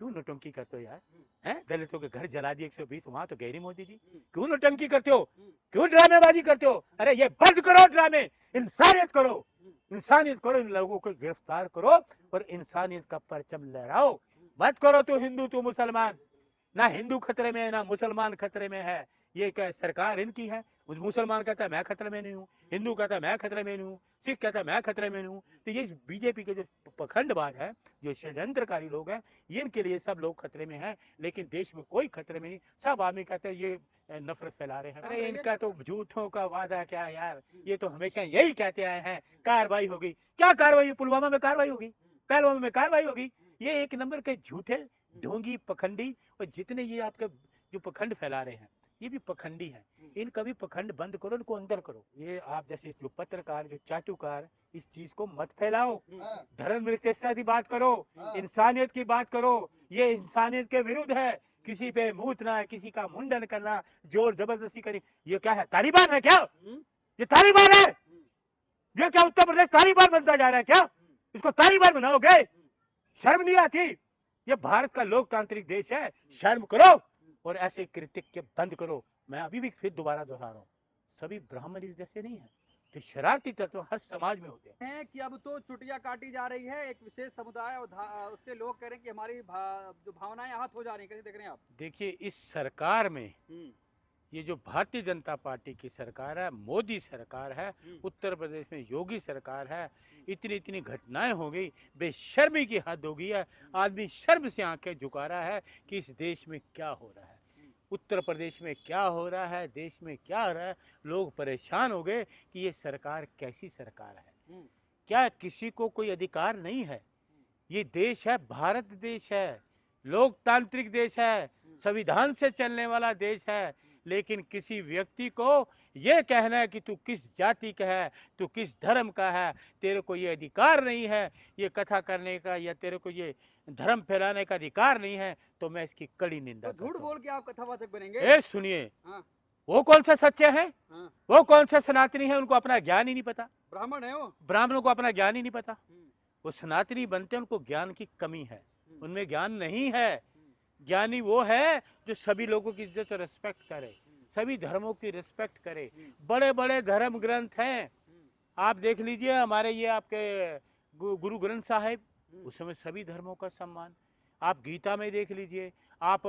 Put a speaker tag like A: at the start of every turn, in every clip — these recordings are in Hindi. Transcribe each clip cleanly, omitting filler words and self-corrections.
A: क्यों नौटंकी करते हो यार? हैं? दलितों के घर जला दिए 120, वहां तो गए नहीं मोदी जी। क्यों नौटंकी करते हो? क्यों ड्रामेबाजी करते हो? अरे ये बंद करो ड्रामे, इंसानियत करो, इंसानियत करो, इन लोगों को गिरफ्तार करो और इंसानियत का परचम लहराओ। मत करो तू हिंदू तू मुसलमान, ना हिंदू खतरे में है ना मुसलमान खतरे में है। ये क्या सरकार इनकी है? मुसलमान कहता है मैं खतरे में नहीं हूँ, हिंदू कहता है मैं खतरे में नहीं हूँ, सिख कहता है मैं खतरे में नहीं हूँ। तो ये बीजेपी के जो पखंडबाज है, जो षड्यंत्रकारी लोग हैं, इनके लिए सब लोग खतरे में हैं, लेकिन देश में कोई खतरे में नहीं। सब आदमी कहते हैं ये नफरत फैला रहे हैं। अरे इनका तो झूठों का वादा क्या यार, ये तो हमेशा यही कहते आए हैं कार्रवाई होगी। क्या कार्रवाई? पुलवामा में कार्रवाई होगी, पहलगाम में कार्रवाई होगी। ये एक नंबर के झूठे ढोंगी पखंडी, और जितने ये आपके जो पखंड फैला रहे हैं ये भी पखंडी हैं। इनका भी पखंड बंद करो, इनको अंदर करो। ये आप जैसे जो पत्रकार, जो चाटुकार, इस चीज को मत फैलाओ। धर्म निरपेक्षता की बात करो, इंसानियत की बात करो। ये इंसानियत के विरुद्ध है। किसी पे मूतना, किसी का मुंडन करना, जोर जबरदस्ती करनी, ये क्या है? तालिबान है क्या? ये तालिबान है? ये क्या उत्तर प्रदेश तालिबान बनता जा रहा है क्या? इसको तालिबान बनाओगे? शर्म नहीं आती? ये भारत का लोकतांत्रिक देश है, शर्म करो और ऐसे कृत्य बंद करो। मैं अभी भी फिर दोबारा दोहरा रहा हूँ, सभी ब्राह्मण इस जैसे नहीं है, तो शरारती तत्व हर समाज में होते
B: हैं कि अब तो चुटिया काटी जा रही है एक विशेष समुदाय और उसके लोग कह रहे हैं कि हमारी जो भावनाएं आहत हो जा रही हैं। कैसे देख रहे हैं आप?
A: देखिए इस सरकार में, ये जो भारतीय जनता पार्टी की सरकार है, मोदी सरकार है, उत्तर प्रदेश में योगी सरकार है, इतनी इतनी घटनाएं हो गई, बेशर्मी की हद हो गई है। आदमी शर्म से आंखें झुका रहा है कि इस देश में क्या हो रहा है, उत्तर प्रदेश में क्या हो रहा है, देश में क्या हो रहा है। लोग परेशान हो गए कि ये सरकार कैसी सरकार है। क्या किसी को कोई अधिकार नहीं है? ये देश है, भारत देश है, लोकतांत्रिक देश है, संविधान से चलने वाला देश है, लेकिन किसी व्यक्ति को ये कहना है कि तू किस जाति का है, तू किस धर्म का है, तेरे को ये अधिकार नहीं है ये कथा करने का, या तेरे को ये धर्म फैलाने का अधिकार नहीं है, तो मैं इसकी कड़ी निंदा
B: तो झूठ बोल के आप कथावाचक बनेंगे?
A: ए सुनिए, वो कौन से सच्चे हैं, वो कौन से सनातनी है? उनको अपना ज्ञान ही नहीं पता।
B: ब्राह्मण है वो,
A: ब्राह्मणों को अपना ज्ञान ही नहीं पता। वो सनातनी बनते हैं, उनको ज्ञान की कमी है, उनमें ज्ञान नहीं है। ज्ञानी वो है जो सभी लोगों की इज्जत और रिस्पेक्ट करे, सभी धर्मों की रिस्पेक्ट करे। बड़े बड़े धर्म ग्रंथ हैं, आप देख लीजिए, हमारे ये आपके गुरु ग्रंथ साहिब, उसमें सभी धर्मों का सम्मान। आप गीता में देख लीजिए, आप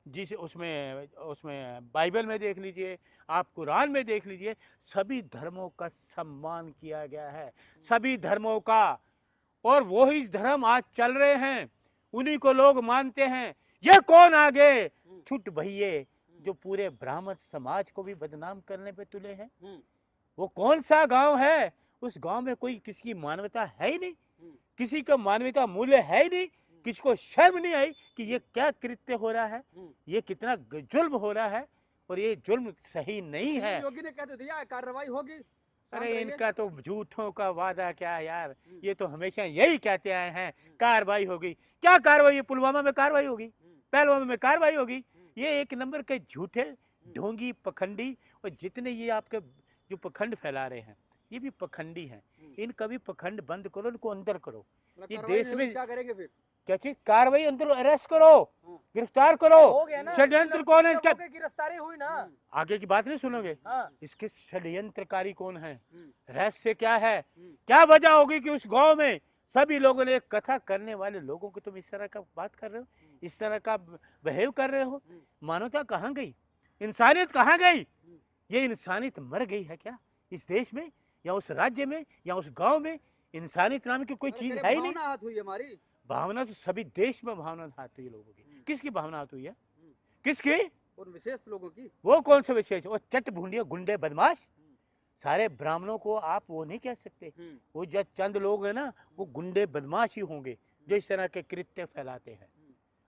A: जिस उसमें बाइबल में देख लीजिए, आप कुरान में देख लीजिए, सभी धर्मों का सम्मान किया गया है, सभी धर्मों का। और वही धर्म आज चल रहे हैं, उन्हीं को लोग मानते हैं। ये कौन आगे छुट भइये जो पूरे ब्राह्मण समाज को भी बदनाम करने पे तुले हैं? वो कौन सा गांव है? उस गांव में कोई किसी की मानवता है ही नहीं, किसी का मानवता मूल्य है ही नहीं। किसी को शर्म नहीं आई कि ये क्या कृत्य हो रहा है, ये कितना जुल्म हो रहा है, और ये जुल्म सही नहीं है।
B: योगी ने कह दिया कार्रवाई होगी।
A: अरे इनका तो झूठों का वादा क्या यार, ये तो हमेशा यही कहते आए हैं कार्रवाई होगी। क्या कार्रवाई? पुलवामा में कार्रवाई होगी, पहलगाम में कार्रवाई होगी। ये एक नंबर के झूठे ढोंगी पखंडी, और जितने ये आपके जो पखंड फैला रहे हैं ये भी पखंडी हैं। इनका भी पखंड बंद करो, इनको अंदर करो। ये देश में
B: क्या करेंगे फिर?
A: क्या चीज? कार्रवाई, अंदर अरेस्ट करो, गिरफ्तार करो। षड्यंत्र कौन है इसका?
B: गिरफ्तारी हुई ना,
A: आगे की बात नहीं सुनोगे? इसके षड्यंत्रकारी कौन है? रहस्य क्या है? क्या वजह होगी कि उस गांव में सभी लोगों ने, कथा करने वाले लोगों को तुम इस तरह का बात कर रहे हो, इस तरह का बिहेव कर रहे हो? मानवता कहाँ गई? इंसानियत कहाँ गई? ये इंसानियत मर गई है क्या इस देश में, या उस राज्य में, या उस गांव में? इंसानियत नाम की कोई चीज है ही नहीं।
B: भावना हुई हमारी
A: भावना तो सभी देश में भावना हाथ हुई लोगों की। किसकी भावना हाथ हुई है? किसकी?
B: उन विशेष लोगों की।
A: वो कौन से विशेष? वो चट भूंडिया गुंडे बदमाश। सारे ब्राह्मणों को आप वो नहीं कह सकते। वो जो चंद लोग हैं ना, वो गुंडे बदमाश ही होंगे जो इस तरह के कृत्य फैलाते हैं।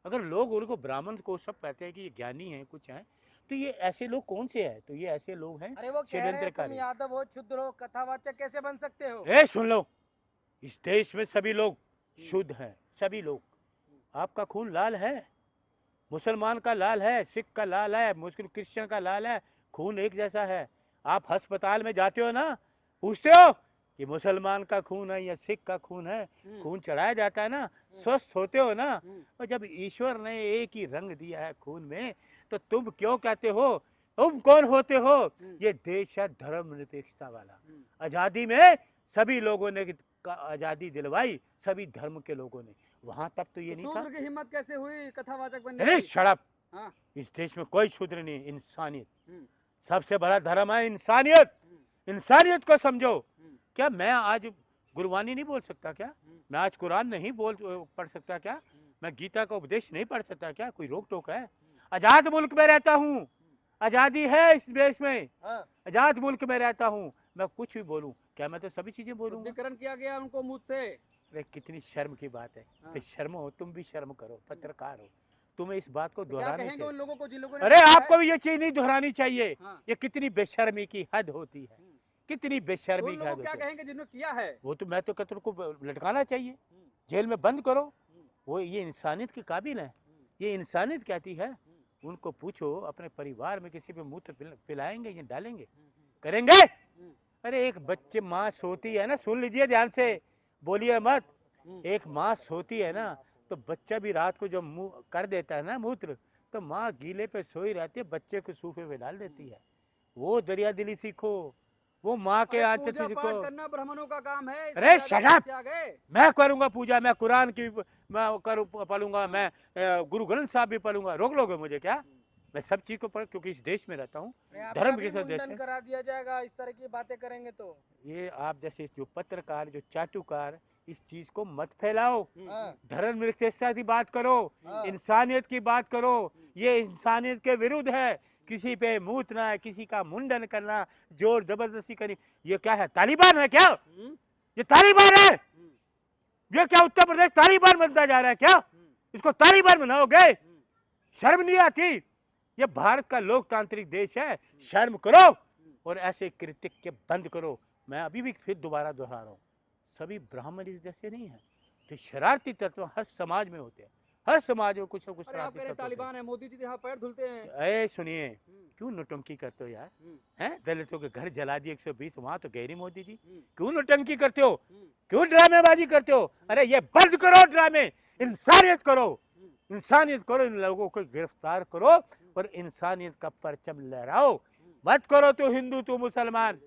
A: अगर लोग उनको ब्राह्मण को सब कहते हैं कि ये ज्ञानी है, कुछ है, तो ये ऐसे लोग कौन से हैं? तो ये ऐसे लोग हैं षड्यंत्रकारी।
B: यादव हो, शुद्ध हो, कथावाचक कैसे बन सकते हो?
A: ए सुन लो, इस देश में सभी लोग शुद्ध हैं, सभी लोग। आपका खून लाल है, मुसलमान का लाल है, सिख का लाल है, मुस्लिम क्रिश्चियन का लाल है, खून एक जैसा है। आप अस्पताल में जाते हो ना, पूछते हो ये मुसलमान का खून है या सिख का खून है,
B: हम्म,
A: खून चढ़ाया जाता है ना, स्वस्थ होते हो ना।
B: हम्म,
A: और जब ईश्वर ने एक ही रंग दिया है खून में, तो तुम क्यों कहते हो, तुम कौन होते हो? ये देश है धर्मनिरपेक्षता वाला।
B: हम्म,
A: आजादी में सभी लोगों ने आजादी दिलवाई, सभी धर्म के लोगों ने। वहां तक तो ये
B: तो
A: नहीं था।
B: शूद्र की हिम्मत कैसे हुई कथावाचक बनने
A: ए
B: की?
A: शराब,
B: हाँ,
A: इस देश में कोई शूद्र नहीं, इंसानियत
B: हम्म,
A: सबसे बड़ा धर्म है। इंसानियत,
B: हम्म,
A: इंसानियत को समझो।
B: हम्म,
A: क्या मैं आज गुरबानी नहीं बोल सकता क्या?
B: हम्म,
A: मैं आज कुरान नहीं पढ़ सकता क्या?
B: हम्म,
A: मैं गीता का उपदेश नहीं पढ़ सकता क्या? कोई रोक टोक है? आजाद मुल्क में रहता हूँ, आजादी है इस देश में,
B: हाँ,
A: आजाद मुल्क में रहता हूँ। मैं कुछ भी बोलूं क्या? मैं तो सभी चीजें बोलूंगा।
B: शुद्धिकरण किया गया उनको मुझ से।
A: अरे कितनी शर्म की बात है।
B: हाँ।
A: फिर शर्म हो, तुम भी शर्म करो, पत्रकार हो, तुम्हें इस बात को
B: तो क्या
A: दोहरानी
B: कहेंगे
A: चाहिए।
B: उन लोगों को जिन लोगों ने
A: अरे
B: कहा
A: आपको
B: है?
A: भी ये चीज नहीं दोहरानी चाहिए।
B: हाँ,
A: ये कितनी बेशर्मी की हद होती है,
B: हम्म,
A: कितनी
B: तो
A: बेशर्मी
B: उन
A: की
B: लोगों
A: हद
B: को क्या
A: होती है।
B: कहेंगे जिन्होंने किया है?
A: वो तो मैं तो कहता हूं उनको लटकाना चाहिए,
B: हम्म,
A: जेल में बंद करो।
B: हम्म,
A: वो ये इंसानियत के काबिल है,
B: हम्म,
A: ये इंसानियत कहती है।
B: हम्म,
A: उनको पूछो अपने परिवार में किसी पे मूत्र पिलाएंगे या डालेंगे,
B: हम्म,
A: करेंगे?
B: हम्म,
A: अरे एक बच्चे माँ सोती है ना, सुन लीजिए ध्यान से, बोलिए मत।
B: हम्म,
A: एक माँ सोती है ना, तो बच्चा भी रात को जब मुंह कर देता है ना मूत्र, तो माँ गीले पे सोई रहती है, बच्चे को सूफे पे डाल देती है। वो दरिया दिली सीखो, वो माँ के
B: अरे
A: आंचल से
B: पूजा
A: सीखो।
B: पाठ करना ब्राह्मणों का काम है, इससे
A: अरे
B: ज्यादा
A: shut
B: कहाँ
A: up!
B: से आ गए?
A: मैं करूंगा पूजा, मैं कुरान की मैं करूँ पढ़ूंगा, मैं गुरु ग्रंथ साहब भी पढ़ूंगा, रोक लोगे मुझे क्या? मैं सब चीज को पढ़, क्योंकि इस देश में रहता हूँ, धर्म के साथ देश है।
C: करा दिया जाएगा इस तरह की बातें करेंगे तो।
A: ये आप जैसे जो पत्रकार, जो चाटुकार, इस चीज को मत फैलाओ।
C: हाँ,
A: धर्म निरपेक्षता की बात करो,
C: हाँ।
A: इंसानियत की बात करो। ये इंसानियत के विरुद्ध है। किसी पे मूतना, किसी का मुंडन करना, जोर जबरदस्ती करनी, ये क्या है? तालिबान है क्या? ये तालिबान है? ये क्या उत्तर प्रदेश तालिबान बनता जा रहा है क्या? इसको तालिबान बनाओगे? शर्म नहीं आती? ये भारत का लोकतांत्रिक देश है, शर्म करो और ऐसे कृत्य के बंद करो। मैं अभी भी फिर दोबारा दोहरा रहा हूँ, सभी ब्राह्मण इस जैसे नहीं है। तो शरारती तत्व हर समाज में होते हैं, हर समाज में कुछ ना कुछ
B: अरे आप
A: शरारती
B: कह रहे
A: तत्व होते
B: तालिबान है, मोदी जी तो यहाँ पैर धुलते हैं।
A: हैं। सुनिए, क्यों नौटंकी करते हो यार? हैं, दलितों के घर जला दिए 120, वहां तो गए नहीं मोदी जी। क्यों नौटंकी करते हो? क्यों ड्रामेबाजी करते हो? अरे ये बंद करो ड्रामे, इंसानियत करो, इंसानियत करो। इन लोगों को गिरफ्तार करो और इंसानियत का परचम लहराओ। मत करो तो हिंदू तो मुसलमान,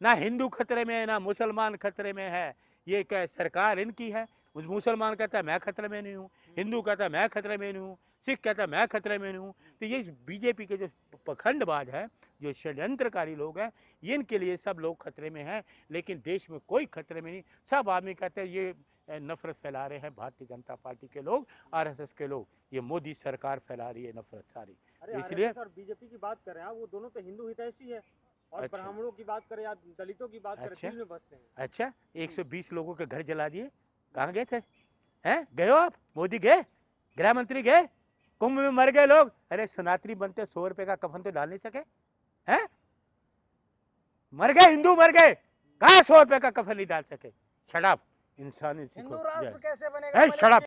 A: ना हिंदू खतरे में है ना मुसलमान खतरे में है। ये क्या सरकार इनकी है? मुसलमान कहता है मैं खतरे में नहीं हूँ, हिंदू कहता है मैं खतरे में नहीं हूँ, सिख कहता है मैं खतरे में नहीं हूँ। तो ये बीजेपी के जो पखंडबाज है, जो षड्यंत्रकारी लोग हैं, इनके लिए सब लोग खतरे में हैं, लेकिन देश में कोई खतरे में नहीं। सब आदमी कहते हैं ये नफरत फैला रहे हैं भारतीय जनता पार्टी के लोग, आरएसएस के लोग। ये मोदी सरकार फैला रही है नफरत सारी।
C: अरे
A: इसलिए
C: आरएसएस और बीजेपी की बात करें आप, वो दोनों तो हिंदू हितैषी है। और
A: अच्छा।
C: ब्राह्मणों की बात करें या दलितों की बात करें,
A: अच्छा।
C: दिल में बसते हैं।
A: अच्छा, 120 लोगों के घर जला दिए, कहाँ गए थे? हैं, गए हो आप? मोदी गए, गृह मंत्री गए, कुंभ में मर गए लोग। अरे सनातनी बनते 100 रुपए का कफन तो डाल नहीं सके? हैं, मर गए, हिंदू मर गए, कहाँ 100 रुपए का कफन नहीं डाल सके? शट अप, इंसानी सीखो।
C: हिंदू राष्ट्र
A: जय।
C: कैसे बनेगा?
A: Shut up.